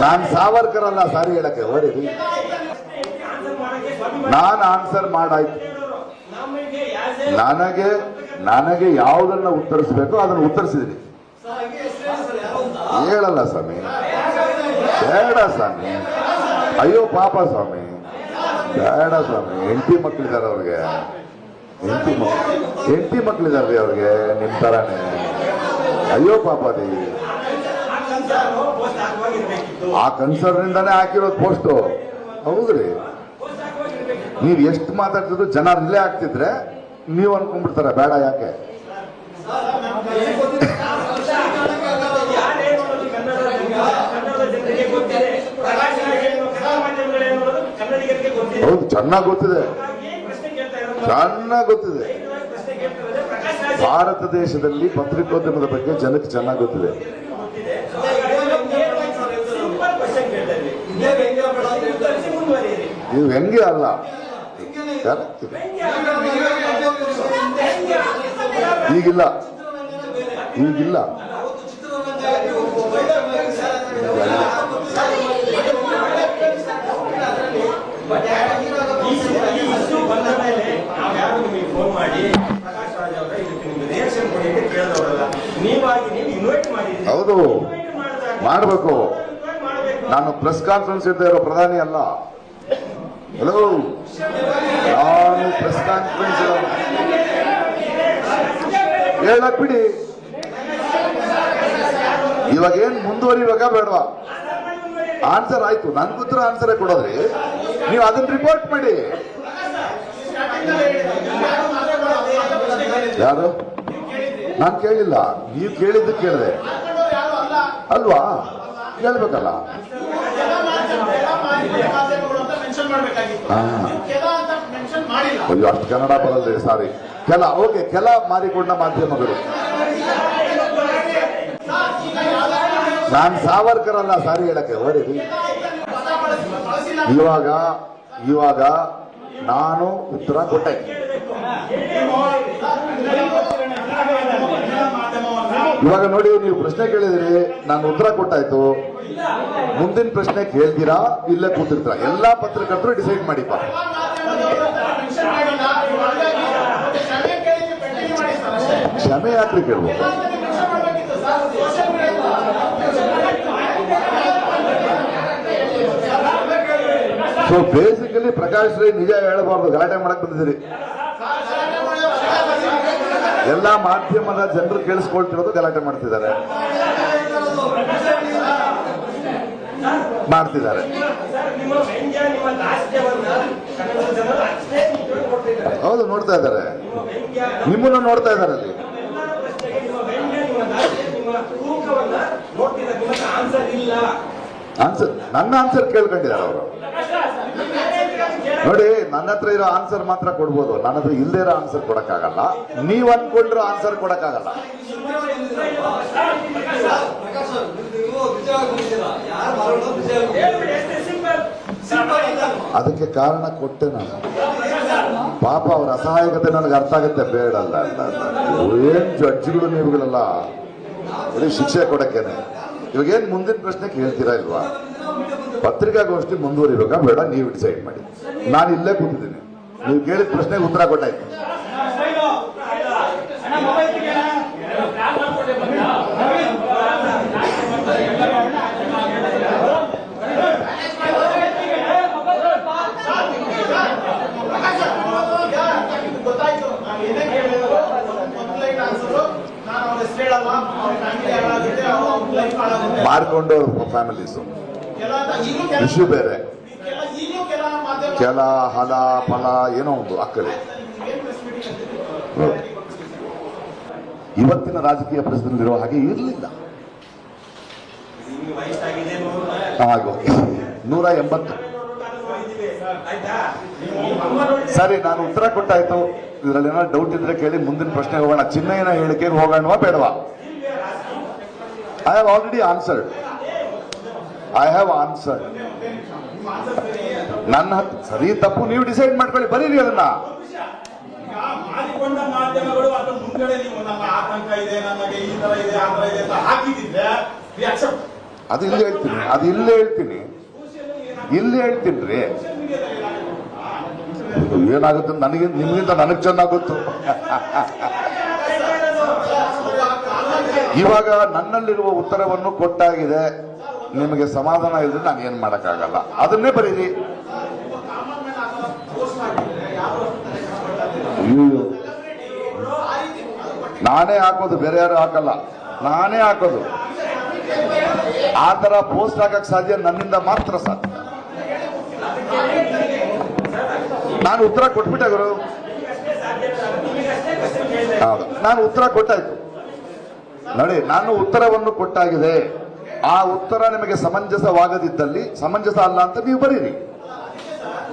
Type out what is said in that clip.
ನಾನು ಸಾವರ್ಕರ್ ಅಲ್ಲ, ಸಾರಿ ಹೇಳಕ್ಕೆ ಹೊರೀರಿ. ನಾನು ಆನ್ಸರ್ ಮಾಡಾಯ್ತು. ನನಗೆ ಯಾವುದನ್ನ ಉತ್ತರಿಸಬೇಕು ಅದನ್ನು ಉತ್ತರಿಸಿದ್ರಿ. ಹೇಳಲ್ಲ ಸ್ವಾಮಿ, ಬೇಡ ಸ್ವಾಮಿ, ಅಯ್ಯೋ ಪಾಪ ಸ್ವಾಮಿ, ಬೇಡ ಸ್ವಾಮಿ. ಹೆಂಡತಿ ಮಕ್ಕಳಿದ್ದಾರೆ ಅವ್ರಿಗೆ, ಹೆಂಡತಿ ಮಕ್ಕಳಿದಾರ್ರಿ ಅವ್ರಿಗೆ ನಿಮ್ ತರಾನೇ. ಅಯ್ಯೋ ಪಾಪ ರೀ, ಆ ಕನ್ಸರ್ನಿಂದಾನೇ ಹಾಕಿರೋದು ಪೋಸ್ಟು. ಹೌದ್ರಿ, ನೀವ್ ಎಷ್ಟು ಮಾತಾಡ್ತಿದ್ರು ಜನ ರಿಲೇ ಆಗ್ತಿದ್ರೆ ನೀವ್ ಅನ್ಕೊಂಡ್ಬಿಡ್ತಾರ ಬೇಡ ಯಾಕೆ. ಹೌದು, ಚೆನ್ನಾಗಿ ಗೊತ್ತಿದೆ, ಚೆನ್ನಾಗಿ ಗೊತ್ತಿದೆ. ಭಾರತ ದೇಶದಲ್ಲಿ ಪತ್ರಿಕೋದ್ಯಮದ ಬಗ್ಗೆ ಜನಕ್ಕೆ ಚೆನ್ನಾಗಿ ಗೊತ್ತಿದೆ. ಇದು ವ್ಯಂಗ್ಯ ಅಲ್ಲ, ಈಗಿಲ್ಲ, ಈಗಿಲ್ಲ. ಹೌದು, ಮಾಡಬೇಕು. ನಾನು ಪ್ರೆಸ್ ಕಾನ್ಫರೆನ್ಸ್ ಇರ್ತಾ ಇರೋ ಪ್ರಧಾನಿ ಅಲ್ಲ. ಹಲೋ, ನಾನು ಪ್ರೆಸ್ ಕಾನ್ಫರೆನ್ಸ್ ಹೇಳಕ್ ಬಿಡಿ. ಇವಾಗ ಏನ್ ಮುಂದುವರಿವಾಗ ಬೇಡವಾ? ಆನ್ಸರ್ ಆಯ್ತು, ನನ್ಗುತ್ತರ ಆನ್ಸರೇ ಕೊಡೋದ್ರಿ. ನೀವು ಅದನ್ನ ರಿಪೋರ್ಟ್ ಮಾಡಿ. ಯಾರು? ನಾನು ಕೇಳಿಲ್ಲ, ನೀವು ಕೇಳಿದ್ದು ಕೇಳಿದೆ ಅಲ್ವಾ? ಕೇಳ್ಬೇಕಲ್ಲ. ಅಯ್ಯೋ, ಅಷ್ಟು ಕನ್ನಡ ಬರಲ್ರಿ, ಸಾರಿ. ಓಕೆ, ಕೆಲ ಮಾರಿಕೊಂಡ ಮಾಧ್ಯಮಗಳು. ನಾನು ಸಾವರ್ಕರ್ ಅಲ್ಲ, ಸಾರಿ ಹೇಳಕ್ಕೆ ಹೊರೀರಿ. ಇವಾಗ ನಾನು ಉತ್ತರ ಕೊಟ್ಟೆ. ಇವಾಗ ನೋಡಿ, ನೀವು ಪ್ರಶ್ನೆ ಕೇಳಿದಿರಿ, ನಾನು ಉತ್ತರ ಕೊಟ್ಟಾಯ್ತು. ಮುಂದಿನ ಪ್ರಶ್ನೆ ಕೇಳ್ತೀರಾ ಇಲ್ಲೇ ಕೂತಿರ್ತೀರಾ? ಎಲ್ಲಾ ಪತ್ರಕರ್ತರು ಡಿಸೈಡ್ ಮಾಡಿಪ್ಪ. ಕ್ಷಮೆ ಯಾಕ್ರಿ ಕೇಳ್ಬೇಕು? ಸೊ ಬೇಸಿಕಲಿ ಪ್ರಕಾಶ್ ರೈ ನಿಜ ಹೇಳಬಾರ್ದು, ಗಲಾಟೆ ಮಾಡಕ್ ಬಂದಿದ್ದೀರಿ. ಎಲ್ಲಾ ಮಾಧ್ಯಮದ ಜನರು ಕೇಳಿಸ್ಕೊಳ್ತಿರೋದು ಗಲಾಟೆ ಮಾಡ್ತಿದ್ದಾರೆ. ಹೌದು, ನೋಡ್ತಾ ಇದ್ದಾರೆ, ನಿಮ್ಮನ್ನು ನೋಡ್ತಾ ಇದ್ದಾರೆ ಅಲ್ಲಿ. ಆನ್ಸರ್, ನನ್ನ ಆನ್ಸರ್ ಕೇಳ್ಕೊಂಡಿದ್ದಾರೆ ಅವರು. ನೋಡಿ, ನನ್ನ ಹತ್ರ ಇರೋ ಆನ್ಸರ್ ಮಾತ್ರ ಕೊಡ್ಬೋದು, ನನ್ನ ಹತ್ರ ಇಲ್ಲದೆ ಇರೋ ಆನ್ಸರ್ ಕೊಡಕ್ಕಾಗಲ್ಲ. ನೀವ್ ಅನ್ಕೊಂಡ್ರು ಆನ್ಸರ್ ಕೊಡಕ್ಕಾಗಲ್ಲ. ಅದಕ್ಕೆ ಕಾರಣ ಕೊಟ್ಟೆ ನಾನು. ಪಾಪ ಅವ್ರ ಅಸಹಾಯಕತೆ ನನಗೆ ಅರ್ಥ ಆಗುತ್ತೆ. ಬೇಡಲ್ಲ, ಏನ್ ಜಡ್ಜ್ಗಳು ನೀವುಗಳೆಲ್ಲ ಬರೀ ಶಿಕ್ಷೆ ಕೊಡಕ್ಕೇನೆ. ಇವಾಗೇನ್ ಮುಂದಿನ ಪ್ರಶ್ನೆ ಕೇಳ್ತೀರಾ ಇಲ್ವಾ? ಪತ್ರಿಕಾಗೋಷ್ಠಿ ಮುಂದುವರಿಬೇಕಾ ಬೇಡ ನೀವು ಡಿಸೈಡ್ ಮಾಡಿ. ನಾನು ಇಲ್ಲೇ ಕೂತಿದ್ದೀನಿ, ನೀವು ಕೇಳಿದ ಪ್ರಶ್ನೆಗೆ ಉತ್ತರ ಕೊಟ್ಟಾಯ್ತು. ಮಾರ್ಕೊಂಡು ಫ್ಯಾಮಿಲೀಸು ಇಶ್ಯೂ ಬೇರೆ, ಕೆಲ ಹಲ ಫಲ ಏನೋ ಒಂದು ಅಕ್ಕಳಿ. ಇವತ್ತಿನ ರಾಜಕೀಯ ಪರಿಸ್ಥಿತಿಯಲ್ಲಿರೋ ಹಾಗೆ ಇರಲಿಲ್ಲ. 180. ಸರಿ, ನಾನು ಉತ್ತರ ಕೊಟ್ಟಾಯ್ತು. ಇದರಲ್ಲಿ ಏನಾದ್ರು ಡೌಟ್ ಇದ್ರೆ ಕೇಳಿ, ಮುಂದಿನ ಪ್ರಶ್ನೆ ಹೋಗೋಣ. ಚಿನ್ನಯ್ಯನ ಹೇಳಿಕೆಗೆ ಹೋಗೋಣವಾ ಬೇಡವಾ? I have already answered. ನನ್ನ ಸರಿ ತಪ್ಪು ನೀವು ಡಿಸೈಡ್ ಮಾಡ್ಕೊಳ್ಳಿ, ಬರೀರಿ ಅದನ್ನ. ಮಾಧ್ಯಮಗಳು ಅಥವಾ ಮುಂಗಡೆ ನೀವು ನಮ್ಮ ಆತಂಕ ಇದೆ, ನನಗೆ ಈ ತರ ಇದೆ, ಆ ತರ ಇದೆ ಅಂತ ಹಾಕಿದ್ರೆ ಅದು ಇಲ್ಲಿ ಹೇಳ್ತೀನಿ, ಅದು ಇಲ್ಲೇ ಹೇಳ್ತೀನಿ, ಇಲ್ಲಿ ಹೇಳ್ತೀನಿ ರೀ. ಏನಾಗುತ್ತೆ ನನಗೆ, ನಿಮ್ಗಿಂತ ನನಗೆ ಚೆನ್ನಾಗಿ ಗೊತ್ತು. ಇವಾಗ ನನ್ನಲ್ಲಿರುವ ಉತ್ತರವನ್ನು ಕೊಟ್ಟಾಗಿದೆ, ನಿಮಗೆ ಸಮಾಧಾನ ಇಲ್ಲದ್ರೆ ನಾನು ಏನ್ ಮಾಡಕ್ಕಾಗಲ್ಲ, ಅದನ್ನೇ ಬರೀರಿ. ನಾನೇ ಹಾಕೋದು, ಬೇರೆ ಯಾರು ಹಾಕಲ್ಲ, ನಾನೇ ಹಾಕೋದು. ಆ ತರ ಪೋಸ್ಟ್ ಹಾಕಕ್ ಸಾಧ್ಯ ನನ್ನಿಂದ ಮಾತ್ರ ಸಾಧ್ಯ. ನಾನು ಉತ್ತರ ಕೊಟ್ಬಿಟ್ಟೆ ಗುರು. ಹೌದು, ನಾನು ಉತ್ತರ ಕೊಟ್ಟಾಯ್ತು ನೋಡಿ, ನಾನು ಉತ್ತರವನ್ನು ಕೊಟ್ಟಾಗಿದೆ. ಆ ಉತ್ತರ ನಿಮಗೆ ಸಮಂಜಸವಾಗದಿದ್ದಲ್ಲಿ ಸಮಂಜಸ ಅಲ್ಲ ಅಂತ ನೀವು ಬರೀರಿ.